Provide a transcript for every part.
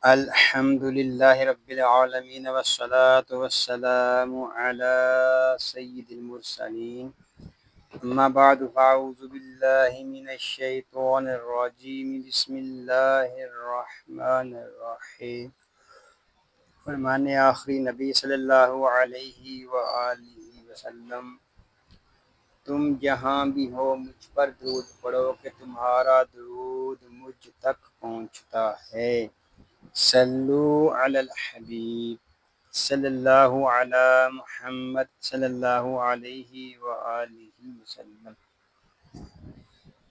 الحمد للہ رب العالمین والصلاة والسلام علی سید المرسلین اما بعد فاعوذ باللہ من الشیطان الرجیم بسم اللہ الرحمن الرحیم۔ فرمان آخری نبی صلی اللہ علیہ وآلہ وسلم، تم جہاں بھی ہو مجھ پر درود پڑھو کہ تمہارا درود مجھ تک پہنچتا ہے۔ صلو علی الحبیب صلی اللہ علی محمد صلی اللہ علیہ وآلہ وسلم۔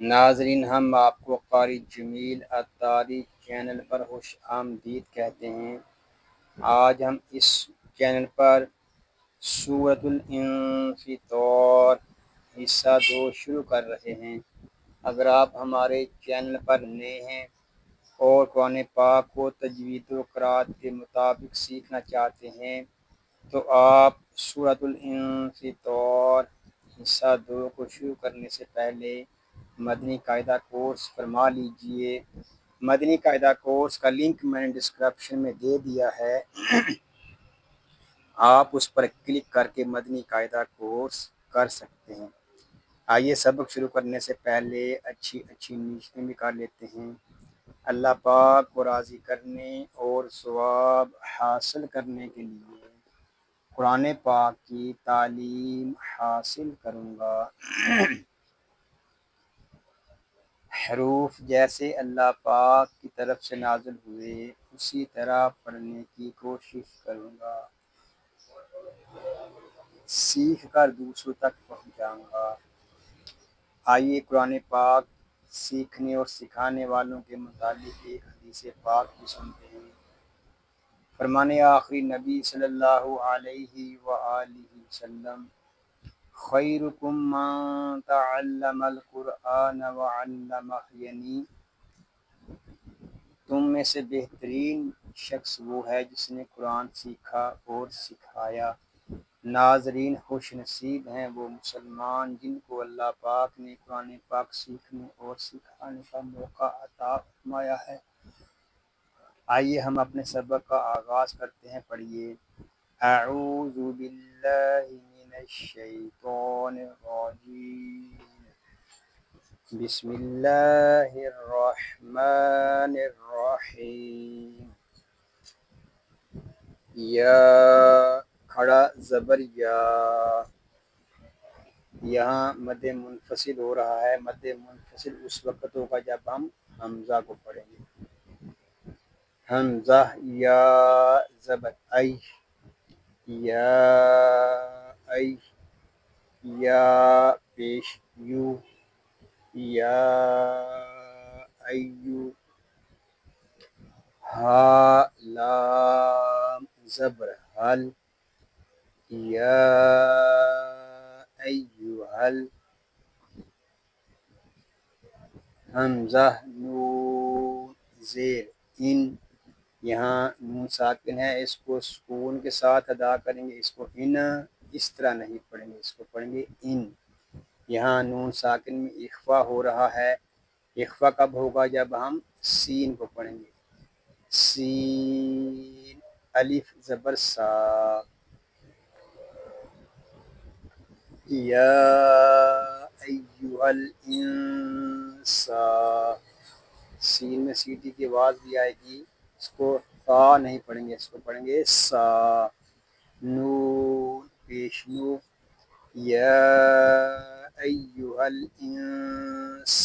ناظرین، ہم آپ کو قاری جمیل عطاری چینل پر خوش آمدید کہتے ہیں۔ آج ہم اس چینل پر سورۃ الانفطار حصہ 2 شروع کر رہے ہیں۔ اگر آپ ہمارے چینل پر نئے ہیں اور قرآن پاک کو تجوید و قرات کے مطابق سیکھنا چاہتے ہیں تو آپ سورۃ الانفطار حصہ 2 کو شروع کرنے سے پہلے مدنی قاعدہ کورس فرما لیجئے۔ مدنی قاعدہ کورس کا لنک میں نے ڈسکرپشن میں دے دیا ہے، آپ اس پر کلک کر کے مدنی قاعدہ کورس کر سکتے ہیں۔ آئیے سبق شروع کرنے سے پہلے اچھی نیتیں بھی کر لیتے ہیں۔ اللہ پاک کو راضی کرنے اور ثواب حاصل کرنے کے لیے قرآن پاک کی تعلیم حاصل کروں گا۔ حروف جیسے اللہ پاک کی طرف سے نازل ہوئے اسی طرح پڑھنے کی کوشش کروں گا، سیکھ کر دوسروں تک پہنچاؤں گا۔ آئیے قرآن پاک سیکھنے اور سکھانے والوں کے متعلق ایک حدیث پاک بھی سنتے ہیں۔ فرمان آخری نبی صلی اللہ علیہ وآلہ وسلم، خیرکم من تعلم القرآن وعلمہ، یعنی تم میں سے بہترین شخص وہ ہے جس نے قرآن سیکھا اور سکھایا۔ ناظرین، خوش نصیب ہیں وہ مسلمان جن کو اللہ پاک نے قرآن پاک سیکھنے اور سکھانے کا موقع عطا فرمایا ہے۔ آئیے ہم اپنے سبق کا آغاز کرتے ہیں۔ پڑھیے، اعوذ باللہ من الشیطان الرجیم، بسم اللہ الرحمن الرحیم۔ یا کھڑا زبر یا، یہاں مد منفصل ہو رہا ہے۔ مد منفصل اس وقت ہوگا جب ہم حمزہ کو پڑھیں گے۔ حمزہ یا زبر ای، یا ای، یا پیش یو، یا ایو، ہا لام زبر حل، یا ایوہل، حمزہ نون زیر ان، یہاں نون ساکن ہے، اس کو سکون کے ساتھ ادا کریں گے۔ اس کو ان اس طرح نہیں پڑھیں گے، اس کو پڑھیں گے ان۔ یہاں نون ساکن میں اخفا ہو رہا ہے۔ اخفا کب ہوگا؟ جب ہم سین کو پڑھیں گے۔ سین، الف زبر سا، یا ایھا الانسان، سین میں سیٹی کی آواز بھی آئے گی، اس کو تا نہیں پڑھیں گے، اس کو پڑھیں گے سا۔ نون پیش نو، یا ایھا الانسان،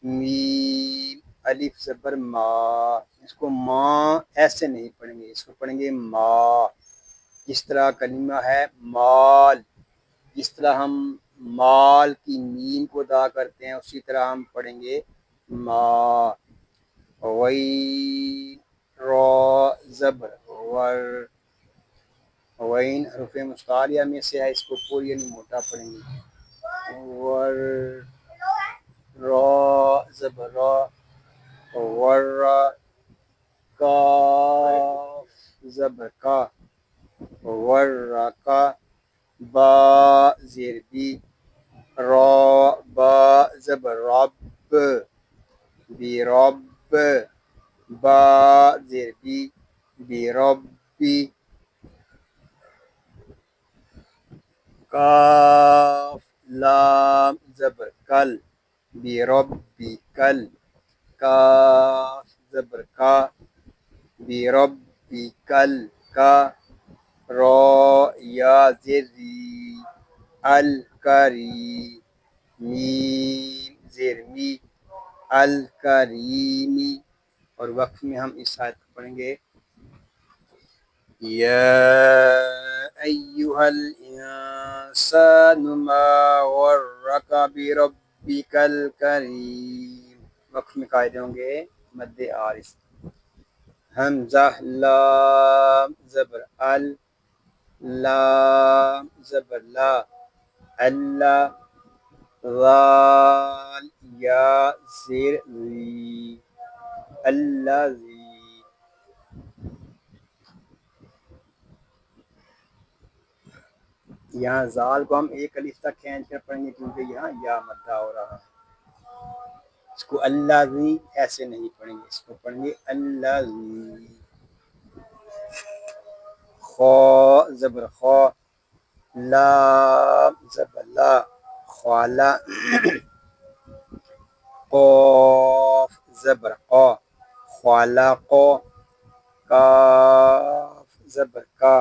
میم الف زبر ما، اس کو ماں ایسے نہیں پڑھیں گے، اس کو پڑھیں گے ما۔ جس طرح کلمہ ہے مال، جس طرح ہم مال کی میم کو ادا کرتے ہیں اسی طرح ہم پڑھیں گے ما۔ وین را زبر ور، وین حروف متعالیہ میں سے ہے، اس کو پوری یعنی موٹا پڑھیں گے۔ ور، را زبر را، ور، کاف زبر کا، ورقا، با زیر بی، را با زبر رب، بی رب، با زیر بی بربی کاف لام زبر کل بربی کل کاف زبر کا بربی کل کا را یا زیر ری الکری میم زیر می الکریمی. اور وقف میں ہم اس آیت کو پڑھیں گے یا ایہا الانسان ما غرک بربک الکریم. وقف میں قاعدے ہوں گے مد عارض حمزہ لام زبر ال لام زبر لا اللہ ضال یا زیر ذی الذی. یہاں زال کو ہم ایک الف تک کھینچ کر پڑھیں گے کیونکہ یہاں یا مدہ ہو رہا ہے. اس کو اللہ ذی ایسے نہیں پڑھیں گے، اس کو پڑھیں گے اللہ ذی. خا زبر خا لام زبر لا خوالا قاف زبر قا خالق کاف زبر کا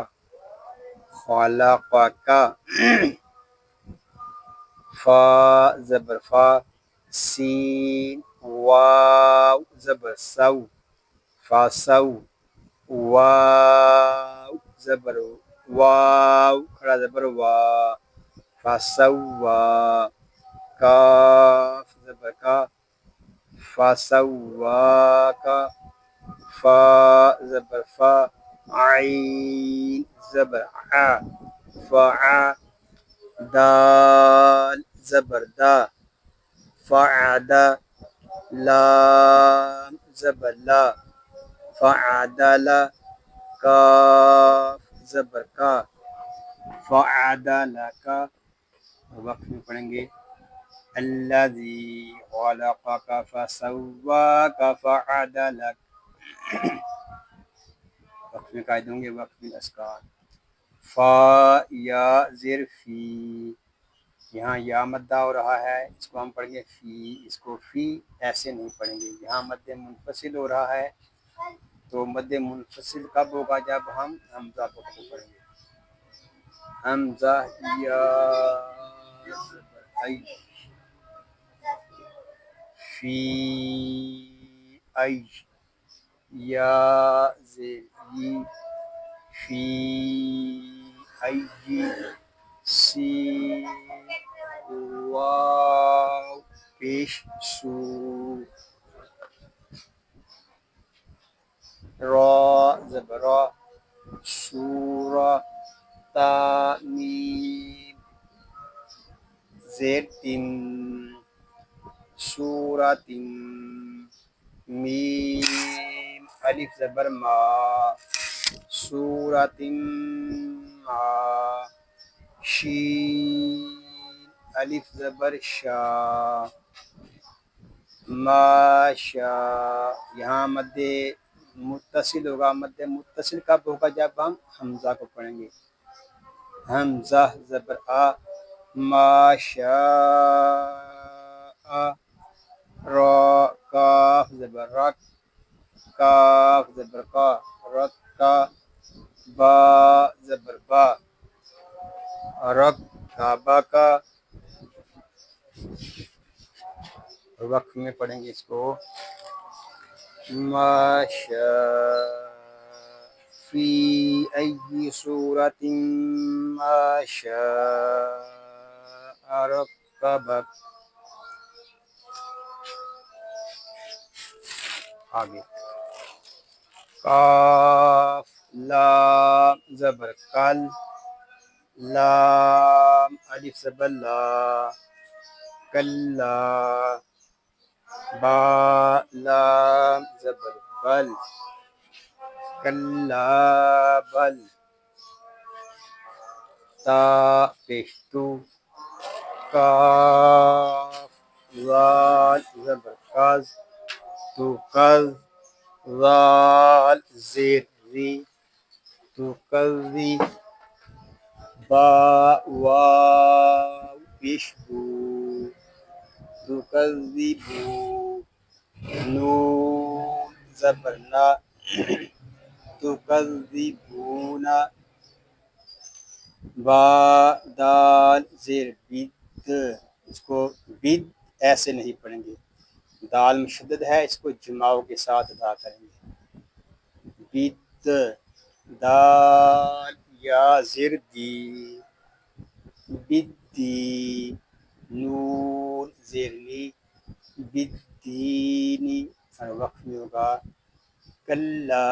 خالقک فا زبر فا سین واو زبر سو فاسو واو زبر واو کھڑا زبر وا فاسوا کاف زبر کا فاسواکا فا زبر فا عین زبر ع فع دال زبر دا فعد لام زبر لا فعدل کاف زبر کا فعدل کا. وقت میں پڑھیں گے الذی خلقک فسواک فعدلک. وقت میں قائد ہوں گے وقت میں اسکان فا یا زیر فی. یہاں یا مدہ ہو رہا ہے، اس کو ہم پڑھیں گے فی. اس کو فی ایسے نہیں پڑھیں گے. یہاں مد منفصل ہو رہا ہے تو مد منفصل کب ہوگا؟ جب ہم حمزہ کو پڑھیں گے. حمزہ یا ای فی ای یا زیر ای فی ای سین واو پیش سو را زبر را سورا تا میم زیر تم سورت میم الف زبر ما سورت ما شین الف زبر شا ماشا. یہاں مد متصل ہوگا. مد متصل کب ہوگا؟ جب ہم حمزہ کو پڑھیں گے. حمزہ زبر آ ماشاء را کاف زبر رک کاف زبر کا رک کا با زبر با رک کعبہ کا. وقت میں پڑھیں گے اس کو ماشاء فی ای صورت ما شاء رکبک. آگے کاف لام زبر کل لام الف زبر لا کلا با لام زبر بل کلا بل تا پیشتو کاف زال زبر کاز تو کاز ذال زیر ری تکذی با واو پیش بو تکذبو نون زبرنا تکذبون با دال زیر بد، اس کو بد ایسے نہیں پڑھیں گے، دال مشدد ہے، اس کو جماؤ کے ساتھ ادا کریں گے، بد دال یا زیر دی بدی نون زیرنی بدینی اور وقف میں ہوگا کلا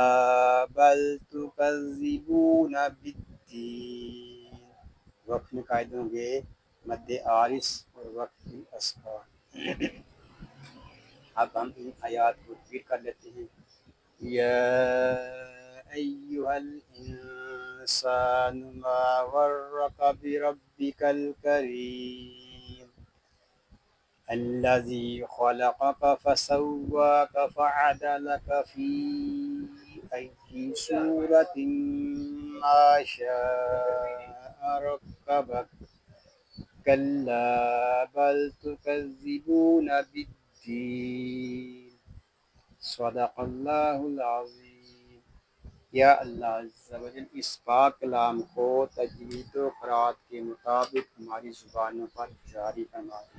بل تکذبون بالدین، وقف میں قائد ہوں گے مد عارض اور وقف اسکان۔ اب ہم ان آیات کو ریپیٹ کر لیتے ہیں۔ یا ایہا الانسان ما غرک بربک الکریم الذي خلقك فسواك فعدلك في أي صورة ما شاء ركبك كلا بل تكذبون بالدين صدق اللہ العظیم۔ یا اللہ عز و جل اس پاک کلام کو تجوید و قرات کے مطابق ہماری زبانوں پر جاری فرما دے،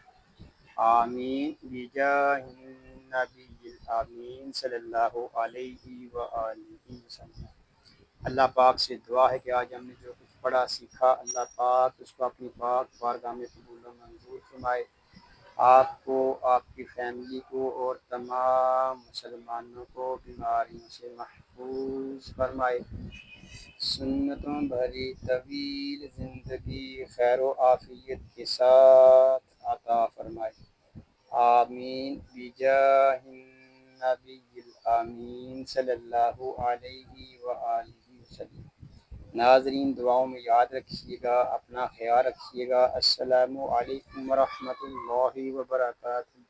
آمین بجاہ النبی الامین صلی اللہ علیہ وآلہ وسلم۔ اللہ پاک سے دعا ہے کہ آج ہم نے جو کچھ پڑھا سیکھا، اللہ پاک اس کو اپنی پاک بارگاہ میں قبول و منظور فرمائے، آپ کو، آپ کی فیملی کو اور تمام مسلمانوں کو بیماریوں سے محفوظ فرمائے، سنتوں بھری طویل زندگی خیر و عافیت کے ساتھ عطا فرمائے، آمین بجاہ النبی الامین صلی اللہ علیہ وآلہ وسلم۔ ناظرین دعاؤں میں یاد رکھیے گا، اپنا خیال رکھیے گا۔ السلام علیکم ورحمۃ اللہ وبرکاتہ۔